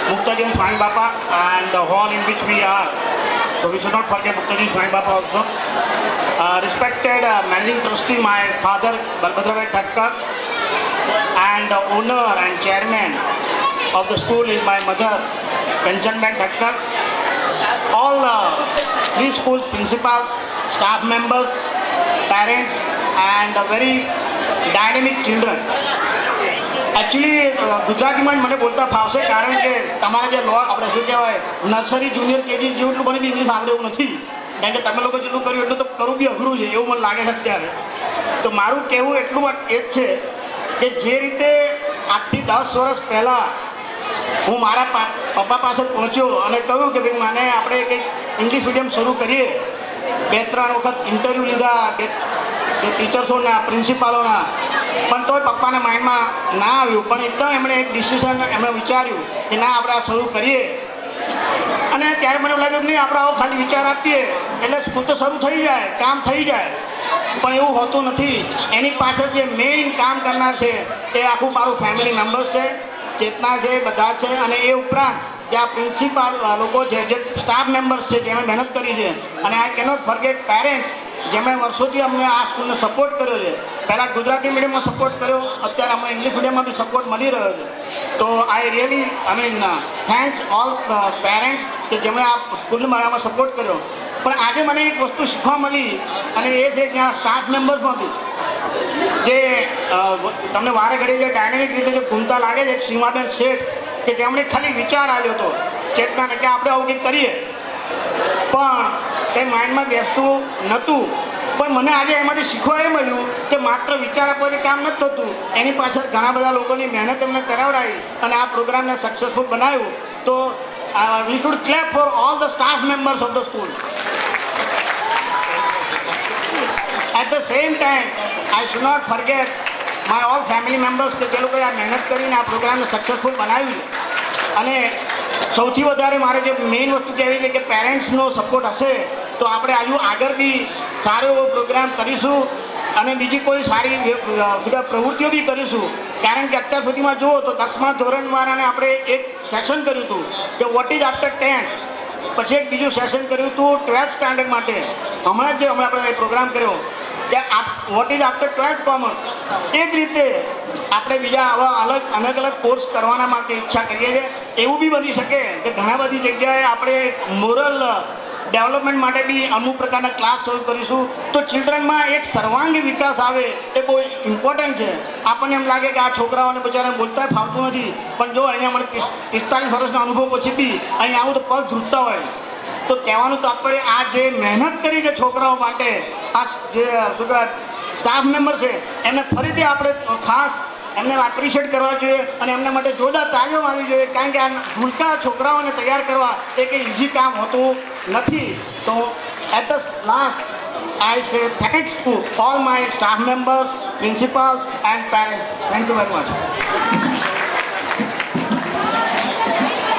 Muktajan Swami Bapa and the hall in which we are. So we should not forget Muktajan Swami Bapa also. Respected managing trustee, my father Balbhadrabhai Thakkar, and the owner and chairman of the school is my mother Kanchanben Thakkar. All three schools principals, staff members, parents, and very dynamic children. Actually ગુજરાતીમાં જ મને બોલતા ફાવશે કારણ કે તમારા જે લો આપણે શું કહેવાય નર્સરી જુનિયર કેજી જેટલું મને બી ઇંગ્લિશ આવડે એવું નથી કારણ કે તમે લોકો જેટલું કર્યું એટલું તો કરવું બી અઘરું છે એવું મને લાગે છે અત્યારે. તો મારું કહેવું એટલું એ જ છે કે જે રીતે આજથી 10 વર્ષ પહેલાં હું મારા પપ્પા પાસે પહોંચ્યો અને કહ્યું કે ભાઈ મને આપણે કંઈક ઇંગ્લિશ મીડિયમ શરૂ કરીએ. 2-3 વખત ઇન્ટરવ્યૂ લીધા ટીચર્સોના પ્રિન્સિપાલોના, પણ તોય પપ્પાના માઇન્ડમાં ના આવ્યું. પણ એકદમ એમણે એક ડિસિઝન એમણે વિચાર્યું કે ના આપણે આ શરૂ કરીએ. અને ત્યારે મને એવું લાગ્યું કે નહીં આપણે આવો ખાલી વિચાર આપીએ એટલે સ્કૂલ તો શરૂ થઈ જાય, કામ થઈ જાય. પણ એવું હોતું નથી. એની પાછળ જે મેઇન કામ કરનાર છે એ આખું મારું ફેમિલી મેમ્બર્સ છે, ચેતના છે, બધા છે. અને એ ઉપરાંત જે આ પ્રિન્સિપાલ લોકો છે, જે સ્ટાફ મેમ્બર્સ છે, જેમણે મહેનત કરી છે. અને આઈ કેનોટ ફોરગેટ પેરેન્ટ્સ જેમણે વર્ષોથી અમને આ સ્કૂલને સપોર્ટ કર્યો છે. પહેલાં ગુજરાતી મીડિયમમાં સપોર્ટ કર્યો, અત્યારે અમને ઇંગ્લિશ મીડિયમમાં બી સપોર્ટ મળી રહ્યો છે. તો I really thanks all parents કે જેમણે આ સ્કૂલને મારામાં સપોર્ટ કર્યો. પણ આજે મને એક વસ્તુ શીખવા મળી અને એ છે કે આ સ્ટાફ મેમ્બર્સમાંથી જે તમને વારે ઘડી જે ડાયનેમિક રીતે જે ઘૂમતા લાગે છે, સીમાબેન શેઠ કે જેમણે ખાલી વિચાર આવ્યો હતો ચેતનાને કે આપણે આવું કંઈક કરીએ, પણ કંઈ માઇન્ડમાં બેસતું નહોતું. પણ મને આજે એમાંથી શીખવા એ મળ્યું કે માત્ર વિચાર આપવાથી કામ નથી થતું, એની પાછળ ઘણા બધા લોકોની મહેનત એમને કરાવડાવી અને આ પ્રોગ્રામને સક્સેસફુલ બનાવ્યું. તો we should clap for all the staff members of the school. At the same time I should not forget my all family members કે જે લોકોએ આ મહેનત કરીને આ પ્રોગ્રામને સક્સેસફુલ બનાવ્યું છે. અને સૌથી વધારે મારે જે મેઇન વસ્તુ કહેવી છે કે પેરેન્ટ્સનો સપોર્ટ હશે તો આપણે આગળ બી સારો એવો પ્રોગ્રામ કરીશું અને બીજી કોઈ સારી પ્રવૃત્તિઓ બી કરીશું. કારણ કે અત્યાર સુધીમાં જુઓ તો 10મા ધોરણવાળાને આપણે એક સેશન કર્યું હતું કે વોટ ઇઝ આફ્ટર 10th, પછી એક બીજું સેશન કર્યું હતું 12th સ્ટાન્ડર્ડ માટે. હમણાં આપણે પ્રોગ્રામ કર્યો કે what is after 12th commerce. એ જ રીતે આપણે બીજા આવા અલગ અલગ કોર્સ કરવાના માટે ઈચ્છા કરીએ છીએ. એવું બી બની શકે કે ઘણા બધી જગ્યાએ આપણે મોરલ ડેવલપમેન્ટ માટે બી અમુક પ્રકારના ક્લાસ શરૂ કરીશું. તો ચિલ્ડ્રનમાં એક સર્વાંગી વિકાસ આવે એ બહુ ઇમ્પોર્ટન્ટ છે. આપણને એમ લાગે કે આ છોકરાઓને બચારાને બોલતા ફાવતું નથી, પણ જો અહીંયા મને 45 વર્ષનો અનુભવ પછી બી અહીં આવું તો પગ ધ્રુજતા હોય. તો કહેવાનું તાત્પર્ય આ જે મહેનત કરી છે છોકરાઓ માટે, આ જે સ્ટાફ મેમ્બર છે એમને ફરીથી આપણે ખાસ એમને એપ્રિશિએટ કરવા જોઈએ અને એમના માટે જોરદાર તાળીઓ મારવી જોઈએ. કારણ કે આ ભૂલકા છોકરાઓને તૈયાર કરવા એ કંઈ ઇઝી કામ હોતું નથી. તો at the last I say thanks to all my staff members, principals and parents. Thank you very much.